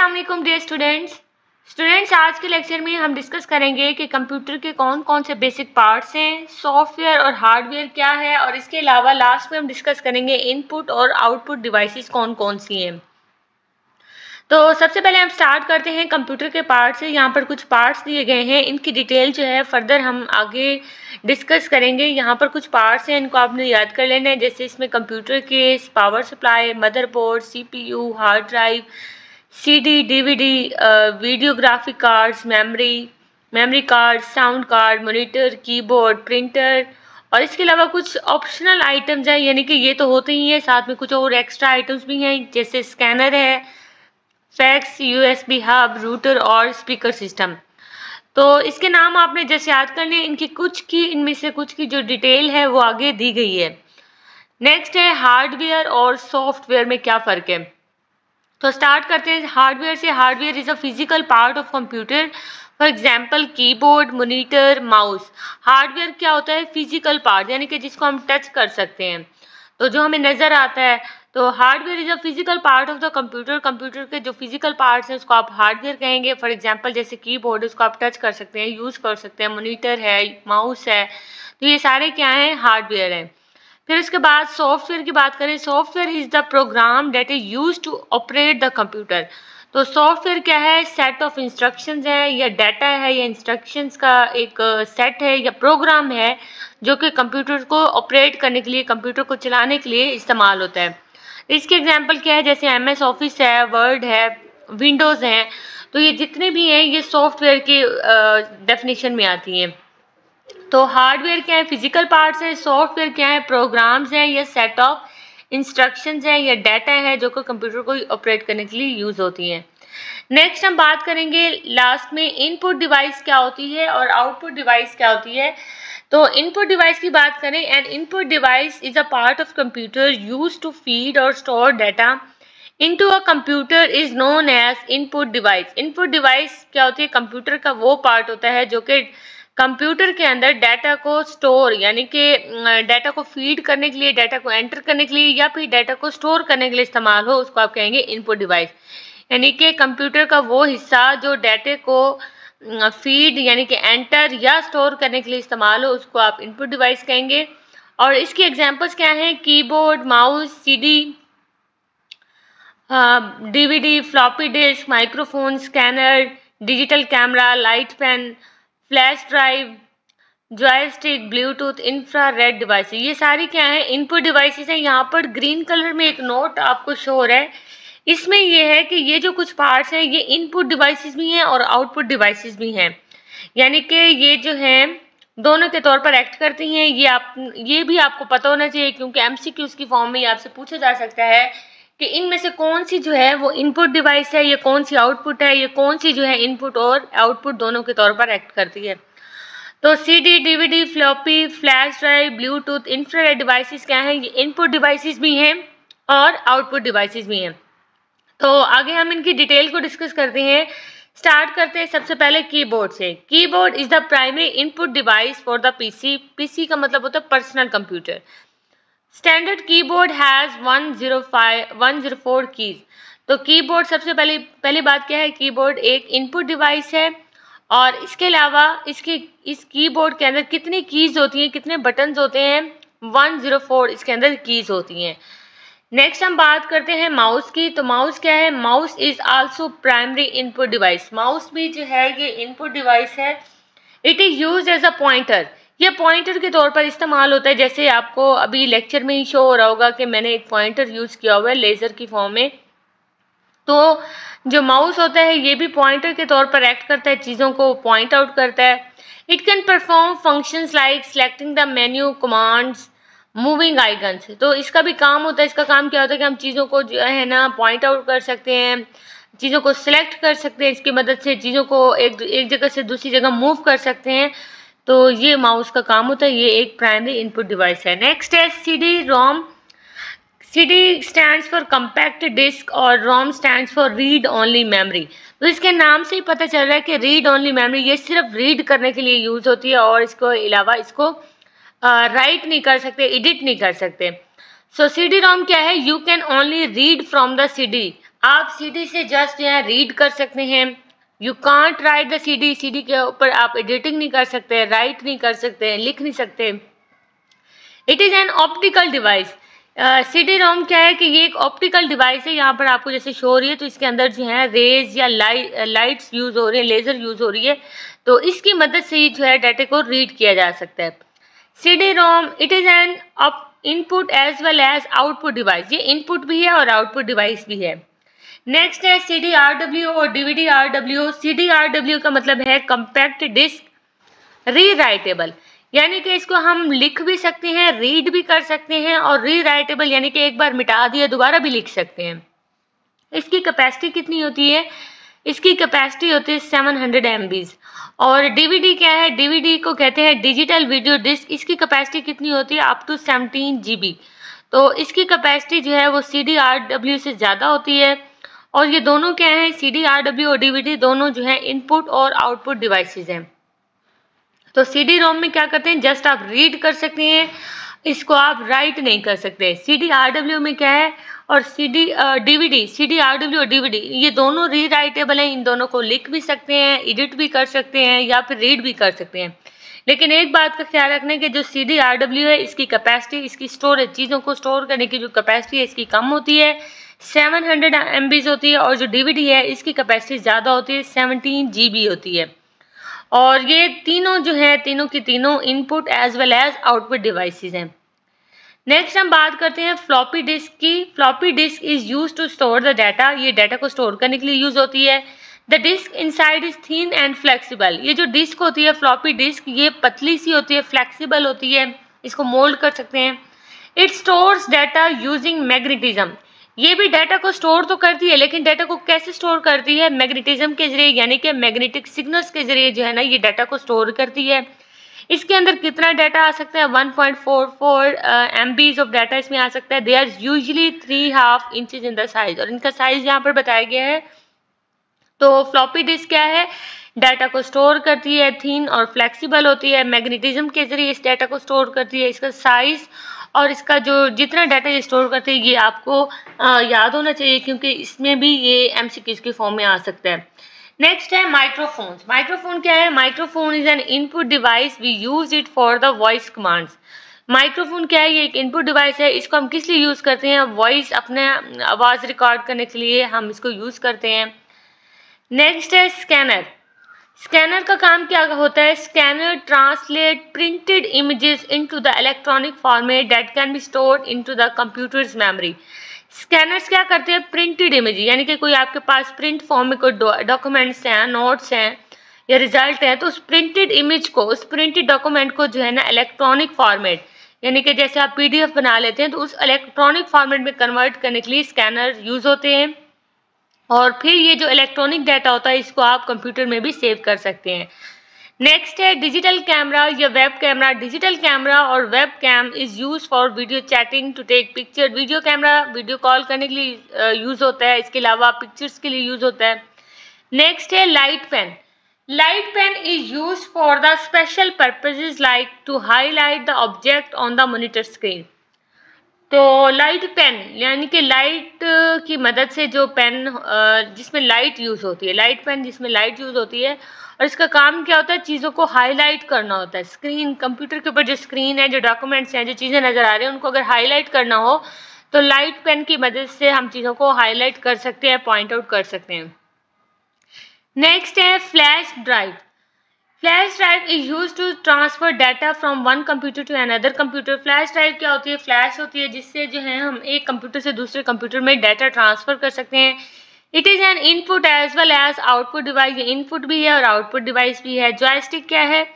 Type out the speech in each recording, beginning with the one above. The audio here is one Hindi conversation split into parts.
अस्सलाम वालेकुम डियर स्टूडेंट्स आज के लेक्चर में हम डिस्कस करेंगे कि कंप्यूटर के कौन कौन से बेसिक पार्ट्स हैं, सॉफ्टवेयर और हार्डवेयर क्या है, और इसके अलावा लास्ट में हम डिस्कस करेंगे इनपुट और आउटपुट डिवाइसेस कौन कौन सी हैं। तो सबसे पहले हम स्टार्ट करते हैं कंप्यूटर के पार्ट्स से। यहाँ पर कुछ पार्ट्स दिए गए हैं, इनकी डिटेल जो है फर्दर हम आगे डिस्कस करेंगे। यहाँ पर कुछ पार्ट्स हैं, इनको आपने याद कर लेना है। जैसे इसमें computer case, power supply, motherboard, CPU, hard drive, CD, DVD, video graphic cards, memory card, sound card, monitor, keyboard, printer, और इसके अलावा कुछ ऑप्शनल आइटम्स हैं, यानी कि ये तो होते ही हैं, साथ में कुछ और एक्स्ट्रा आइटम्स भी हैं, जैसे स्कैनर है, फैक्स, USB हब, रूटर और स्पीकर सिस्टम। तो इसके नाम आपने जैसे याद करने, इनमें से कुछ की जो डिटेल है वो आगे दी गई है। नेक्स्ट है हार्डवेयर और सॉफ्टवेयर में क्या फ़र्क है। तो स्टार्ट करते हैं हार्डवेयर से। Hardware is a physical part of computer, for example keyboard, monitor, mouse. Hardware क्या होता है? फिजिकल पार्ट, यानी कि जिसको हम टच कर सकते हैं, तो जो हमें नजर आता है। तो hardware is a physical part of the computer. Computer के जो फिजिकल पार्ट्स हैं उसको आप हार्डवेयर कहेंगे। फॉर एग्जांपल जैसे कीबोर्ड, उसको आप टच कर सकते हैं, यूज कर सकते हैं, मॉनिटर है, माउस है, तो ये सारे क्या हैं? हार्डवेयर हैं। फिर उसके बाद सॉफ्टवेयर की बात करें। Software is the program that is used to operate the computer. तो सॉफ्टवेयर क्या है? सेट ऑफ इंस्ट्रक्शंस है, या डाटा है, या इंस्ट्रक्शंस का एक सेट है, या प्रोग्राम है जो कि कंप्यूटर को ऑपरेट करने के लिए, कंप्यूटर को चलाने के लिए इस्तेमाल होता है। इसके एग्जांपल क्या है? जैसे MS ऑफिस है, वर्ड है, विंडोज़ हैं, तो ये जितने भी हैं ये सॉफ्टवेयर की डेफिनेशन में आती हैं। तो हार्डवेयर क्या है? फिजिकल पार्ट्स है। सॉफ्टवेयर क्या है? प्रोग्राम्स हैं, या सेट ऑफ इंस्ट्रक्शंस हैं, या डाटा है जो कि कंप्यूटर को ऑपरेट करने के लिए यूज होती हैं। नेक्स्ट हम बात करेंगे लास्ट में इनपुट डिवाइस क्या होती है और आउटपुट डिवाइस क्या होती है। तो इनपुट डिवाइस की बात करें, and input device is a part of computer use to feed और store data into a computer is known as input device. Input device क्या होती है? कंप्यूटर का वो पार्ट होता है जो कि कंप्यूटर के अंदर डाटा को स्टोर, यानी कि डाटा को फीड करने के लिए, डाटा को एंटर करने के लिए, या फिर डाटा को स्टोर करने के लिए इस्तेमाल हो, उसको आप कहेंगे इनपुट डिवाइस। यानी कि कंप्यूटर का वो हिस्सा जो डाटे को फीड यानी कि एंटर या स्टोर करने के लिए इस्तेमाल हो, उसको आप इनपुट डिवाइस कहेंगे। और इसकी एग्जांपल्स क्या हैं? Keyboard, mouse, CD, DVD, floppy disk, microphone, scanner, digital camera, light pen, flash drive, joystick, Bluetooth, infrared device, ये सारी क्या है? इनपुट डिवाइसेस हैं। यहाँ पर ग्रीन कलर में एक नोट आपको शो हो रहा है, इसमें ये है कि ये जो कुछ पार्ट्स हैं ये इनपुट डिवाइसेस भी हैं और आउटपुट डिवाइसेस भी हैं, यानी कि ये जो हैं दोनों के तौर पर एक्ट करती हैं। ये भी आपको पता होना चाहिए, क्योंकि MCQs की फॉर्म में आपसे पूछा जा सकता है कि इनमें से कौन सी जो है वो इनपुट डिवाइस है, ये कौन सी आउटपुट है, ये कौन सी जो है इनपुट और आउटपुट दोनों के तौर पर एक्ट करती है। तो CD, DVD, floppy, flash drive, Bluetooth, infrared devices क्या हैं? ये इनपुट डिवाइसेस भी हैं और आउटपुट डिवाइसेस भी हैं। तो आगे हम इनकी डिटेल को डिस्कस करते हैं। स्टार्ट करते हैं सबसे पहले कीबोर्ड से। Keyboard is the primary input device for the PC। PC का मतलब होता है personal computer. Standard keyboard has 104 keys. तो कीबोर्ड सबसे पहली बात क्या है? कीबोर्ड एक इनपुट डिवाइस है, और इसके अलावा इस कीबोर्ड के अंदर कितनी कीज होती हैं, कितने बटन्स होते हैं? 104 इसके अंदर कीज होती हैं। नेक्स्ट हम बात करते हैं माउस की। तो माउस क्या है? Mouse is also primary input device. Mouse भी जो है ये इनपुट डिवाइस है। It is used as a pointer. ये पॉइंटर के तौर पर इस्तेमाल होता है। जैसे आपको अभी लेक्चर में ही शो हो रहा होगा कि मैंने एक पॉइंटर यूज किया हुआ है लेजर की फॉर्म में। तो जो माउस होता है ये भी पॉइंटर के तौर पर एक्ट करता है, चीज़ों को पॉइंट आउट करता है। It can perform functions like selecting the menu, commands, moving icons. तो इसका भी काम होता है। इसका काम क्या होता है कि हम चीज़ों को जो है ना पॉइंट आउट कर सकते हैं, चीज़ों को सिलेक्ट कर सकते हैं, इसकी मदद से चीज़ों को एक जगह से दूसरी जगह मूव कर सकते हैं। तो ये माउस का काम होता है, ये एक प्राइमरी इनपुट डिवाइस है। नेक्स्ट है CD-ROM। CD stands for compact disk और ROM stands for read only memory। तो इसके नाम से ही पता चल रहा है कि रीड ओनली मेमोरी, ये सिर्फ रीड करने के लिए यूज होती है, और इसको अलावा इसको राइट नहीं कर सकते, एडिट नहीं कर सकते। सो CD-ROM क्या है? You can only read from the CD आप सीडी से जस्ट यहाँ रीड कर सकते हैं। You can't right the CD, CD के ऊपर आप एडिटिंग नहीं कर सकते, राइट नहीं कर सकते, लिख नहीं सकते। It is an optical device. CD ROM क्या है कि ये एक ऑप्टिकल डिवाइस है। यहाँ पर आपको जैसे शो हो रही है तो इसके अंदर जो है रेज या लाइट्स यूज़ हो रही है, लेज़र यूज़ हो रही है, तो इसकी मदद से ही जो है डाटा को रीड किया जा सकता है। CD ROM it is an input as well as output device. ये इनपुट भी है और आउटपुट डिवाइस भी है। नेक्स्ट है CDRW और DVD-RW। CDRW का मतलब है कम्पैक्ट डिस्क रीराइटेबल, यानी कि इसको हम लिख भी सकते हैं, रीड भी कर सकते हैं, और रीराइटेबल यानी कि एक बार मिटा दिया दोबारा भी लिख सकते हैं। इसकी कैपेसिटी कितनी होती है? इसकी कैपेसिटी होती है 700 MB। और DVD क्या है? DVD को कहते हैं डिजिटल वीडियो डिस्क। इसकी कैपेसिटी कितनी होती है? Up to 17 GB। तो इसकी कैपेसिटी जो है वो CDRW से ज़्यादा होती है। और ये दोनों क्या है? CDRW और DVD दोनों जो है इनपुट और आउटपुट डिवाइसेस हैं। तो CD रोम में क्या करते हैं? जस्ट आप रीड कर सकते हैं, इसको आप राइट नहीं कर सकते। CDRW में क्या है? और DVD, CDRW और DVD ये दोनों रीराइटेबल हैं। इन दोनों को लिख भी सकते हैं, एडिट भी कर सकते हैं या फिर रीड भी कर सकते हैं। लेकिन एक बात का ख्याल रखना है कि जो CDRW है इसकी कैपेसिटी, इसकी स्टोरेज, चीज़ों को स्टोर करने की जो कैपेसिटी है इसकी कम होती है, 700 MB होती है। और जो DVD है इसकी कैपेसिटी ज़्यादा होती है, 17 GB होती है। और ये तीनों जो है तीनों की तीनों input as well as output devices हैं। नेक्स्ट हम बात करते हैं फ्लॉपी डिस्क की। Floppy disk is use to store the data. ये डाटा को स्टोर करने के लिए यूज होती है। The disk inside is thin and flexible. ये जो डिस्क होती है फ्लॉपी डिस्क, ये पतली सी होती है, फ्लेक्सिबल होती है, इसको मोल्ड कर सकते हैं। It stores data using magnetism. ये भी डाटा को स्टोर तो करती है, लेकिन डाटा को कैसे स्टोर करती है? मैग्नेटिज्म के जरिए, यानी कि मैग्नेटिक सिग्नल्स के जरिए जो है ना ये डाटा को स्टोर करती है। इसके अंदर कितना डाटा आ सकता है? 1.44 MB ऑफ डाटा इसमें आ सकता है। They are usually 3.5 inches in the size, और इनका साइज यहाँ पर बताया गया है। तो फ्लॉपी डिस्क क्या है? डाटा को स्टोर करती है, थिन और फ्लेक्सिबल होती है, मैग्नेटिज्म के जरिए इस डाटा को स्टोर करती है। इसका साइज और इसका जो जितना डाटा ये स्टोर करती है ये आपको याद होना चाहिए, क्योंकि इसमें भी ये MCQs की फॉर्म में आ सकता है। नेक्स्ट है माइक्रोफोन। माइक्रोफोन क्या है? Microphone is an input device, we use it for the voice commands. Microphone क्या है? ये एक इनपुट डिवाइस है। इसको हम किस लिए यूज करते हैं? वॉइस, अपने आवाज रिकॉर्ड करने के लिए हम इसको यूज करते हैं। नेक्स्ट है स्कैनर। स्कैनर का काम क्या होता है? Scanner translate printed images into the electronic format that can be stored into the computers memory. Scanners क्या करते हैं? प्रिंटेड इमेज, यानी कि कोई आपके पास प्रिंट फॉर्म में कोई डॉक्यूमेंट्स हैं, नोट्स हैं या रिजल्ट हैं, तो उस प्रिंटेड इमेज को, उस प्रिंटेड डॉक्यूमेंट को जो है ना इलेक्ट्रॉनिक फॉर्मेट, यानी कि जैसे आप PDF बना लेते हैं तो उस इलेक्ट्रॉनिक फॉर्मेट में कन्वर्ट करने के लिए स्कैनर यूज होते हैं। और फिर ये जो इलेक्ट्रॉनिक डाटा होता है इसको आप कंप्यूटर में भी सेव कर सकते हैं। नेक्स्ट है डिजिटल कैमरा या वेब कैमरा। डिजिटल कैमरा और web cam is use for video chatting to take picture. Video camera video call करने के लिए यूज होता है, इसके अलावा पिक्चर्स के लिए यूज होता है। नेक्स्ट है light pen. Light pen is use for the special purposes like to highlight the object on the monitor screen. तो लाइट पेन यानी कि लाइट की मदद से जो पेन जिसमें लाइट यूज़ होती है, लाइट पेन जिसमें लाइट यूज़ होती है, और इसका काम क्या होता है? चीज़ों को हाईलाइट करना होता है। स्क्रीन, कंप्यूटर के ऊपर जो स्क्रीन है, जो डॉक्यूमेंट्स हैं, जो चीज़ें नज़र आ रही हैं, उनको अगर हाईलाइट करना हो तो लाइट पेन की मदद से हम चीज़ों को हाईलाइट कर सकते हैं, पॉइंट आउट कर सकते हैं। नेक्स्ट है flash drive. Flash drive is use to transfer data from one computer to another computer. Flash drive क्या होती है? फ्लैश होती है जिससे जो है हम एक कंप्यूटर से दूसरे कंप्यूटर में डाटा ट्रांसफर कर सकते हैं। It is an input as well as output device. ये इनपुट भी है और आउटपुट डिवाइस भी है। जॉयस्टिक क्या है?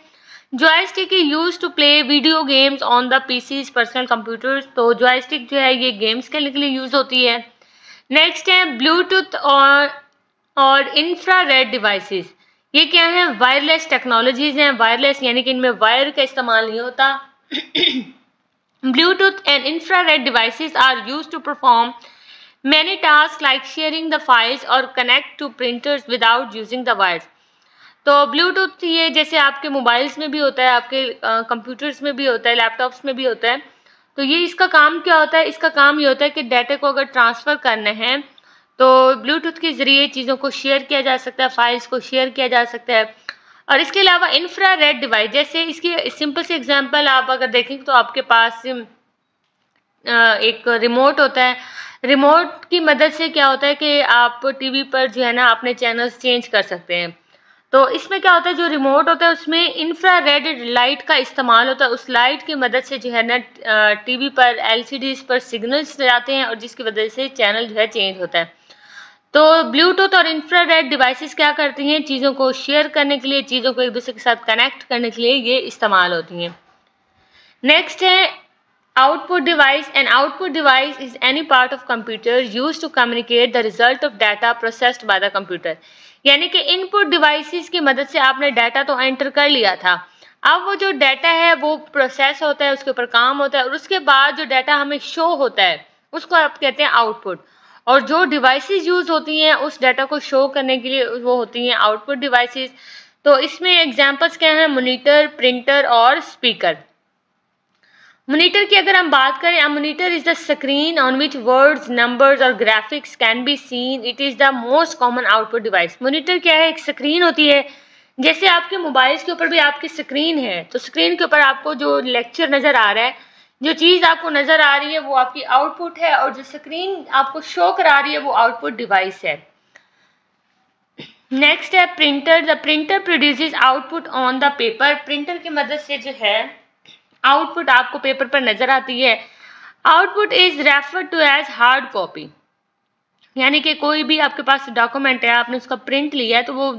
Joystick is use to play video games on the PCs, personal computers. तो जॉयस्टिक जो है ये गेम्स खेलने के लिए यूज होती है। नेक्स्ट है ब्लूटूथ और इंफ्रारेड डिवाइसेस। ये क्या है? वायरलेस टेक्नोलॉजीज हैं। वायरलेस यानी कि इनमें वायर का इस्तेमाल नहीं होता। Bluetooth and infrared devices are used to perform many task like sharing the files और connect to printers without using the wires. तो ब्लूटूथ ये जैसे आपके मोबाइल्स में भी होता है, आपके कंप्यूटर्स में भी होता है, लैपटॉप्स में भी होता है। तो ये इसका काम क्या होता है? इसका काम ये होता है कि डाटा को अगर ट्रांसफ़र करना है तो ब्लूटूथ के ज़रिए चीज़ों को शेयर किया जा सकता है, फाइल्स को शेयर किया जा सकता है। और इसके अलावा इंफ्रारेड डिवाइस, जैसे इसकी सिंपल सी एग्जांपल आप अगर देखें तो आपके पास एक रिमोट होता है। रिमोट की मदद से क्या होता है कि आप टीवी पर जो है ना अपने चैनल्स चेंज कर सकते हैं। तो इसमें क्या होता है, जो रिमोट होता है उसमें इंफ्रारेड लाइट का इस्तेमाल होता है। उस लाइट की मदद से जो है ना टीवी पर एलसीडीज पर सिग्नल्स जाते हैं और जिसकी वजह से चैनल जो है चेंज होता है। तो ब्लूटूथ और इंफ्रारेड डिवाइसेस क्या करती हैं, चीज़ों को शेयर करने के लिए, चीज़ों को एक दूसरे के साथ कनेक्ट करने के लिए ये इस्तेमाल होती हैं। नेक्स्ट है output device. An output device is any part of computer used to communicate the result of data processed by the computer. यानी कि इनपुट डिवाइसेस की मदद से आपने डाटा तो एंटर कर लिया था, अब वो जो डाटा है वो प्रोसेस होता है, उसके ऊपर काम होता है और उसके बाद जो डाटा हमें शो होता है उसको आप कहते हैं आउटपुट। और जो डिवाइसेस यूज होती हैं उस डाटा को शो करने के लिए वो होती हैं आउटपुट डिवाइसेस। तो इसमें एग्जांपल्स क्या हैं, मॉनिटर, प्रिंटर और स्पीकर। मॉनिटर की अगर हम बात करें, a monitor is the screen on which words, numbers और graphics can be seen. It is the most common output device. Monitor क्या है, एक स्क्रीन होती है, जैसे आपके मोबाइल्स के ऊपर भी आपकी स्क्रीन है, तो स्क्रीन के ऊपर आपको जो लेक्चर नजर आ रहा है, जो चीज आपको नजर आ रही है वो आपकी आउटपुट है और जो स्क्रीन आपको शो करा रही है वो आउटपुट डिवाइस है। नेक्स्ट है printer. The printer produces output on the paper. Printer की मदद से जो है आउटपुट आपको पेपर पर नजर आती है। Output is referred to as hard copy, यानी कि कोई भी आपके पास डॉक्यूमेंट है, आपने उसका प्रिंट लिया है, तो वो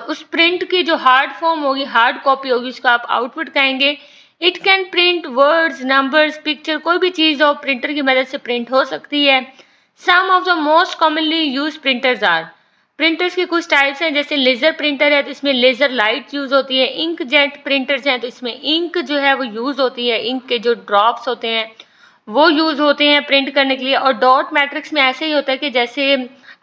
उस प्रिंट की जो हार्ड फॉर्म होगी, हार्ड कॉपी होगी, उसको आप आउटपुट कहेंगे। It can print words, numbers, picture, कोई भी चीज़ हो प्रिंटर की मदद से प्रिंट हो सकती है। Some of the most commonly use printers are. Printers के कुछ टाइप्स हैं, जैसे लेज़र प्रिंटर है तो इसमें लेज़र लाइट यूज़ होती है। इंक जेट प्रिंटर्स हैं तो इसमें इंक जो है वो यूज़ होती है, इंक के जो ड्रॉप्स होते हैं वो यूज़ होते हैं प्रिंट करने के लिए। और डॉट मैट्रिक्स में ऐसे ही होता है कि जैसे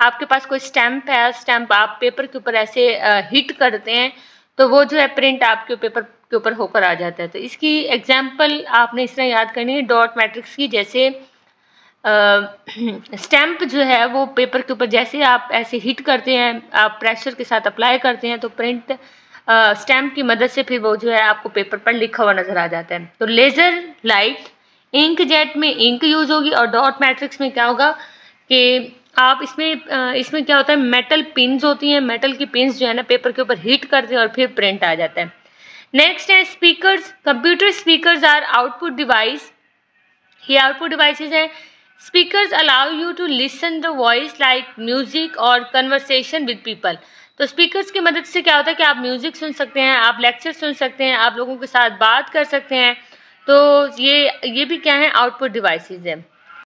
आपके पास कोई स्टैम्प है, स्टैम्प आप पेपर के ऊपर ऐसे हिट करते हैं तो वो जो है प्रिंट आपके पेपर के ऊपर होकर आ जाता है। तो इसकी एग्जाम्पल आपने इस तरह याद करनी है डॉट मैट्रिक्स की, जैसे स्टैम्प जो है वो पेपर के ऊपर जैसे आप ऐसे हिट करते हैं, आप प्रेशर के साथ अप्लाई करते हैं तो प्रिंट स्टैम्प की मदद से फिर वो जो है आपको पेपर पर लिखा हुआ नजर आ जाता है। तो लेजर लाइट, इंक जेट में इंक यूज होगी और डॉट मैट्रिक्स में क्या होगा कि आप इसमें क्या होता है, मेटल पिन्स होती हैं, मेटल की पिन्स जो है ना पेपर के ऊपर हिट करते हैं और फिर प्रिंट आ जाता है। नेक्स्ट है speakers. Computer speakers are output device. ये आउटपुट डिवाइसेस हैं। Speakers allow you to listen the voice like music और कन्वर्सेशन विद पीपल। तो स्पीकर्स की मदद से क्या होता है कि आप म्यूजिक सुन सकते हैं, आप लेक्चर सुन सकते हैं, आप लोगों के साथ बात कर सकते हैं। तो ये भी क्या है, आउटपुट डिवाइसेस हैं।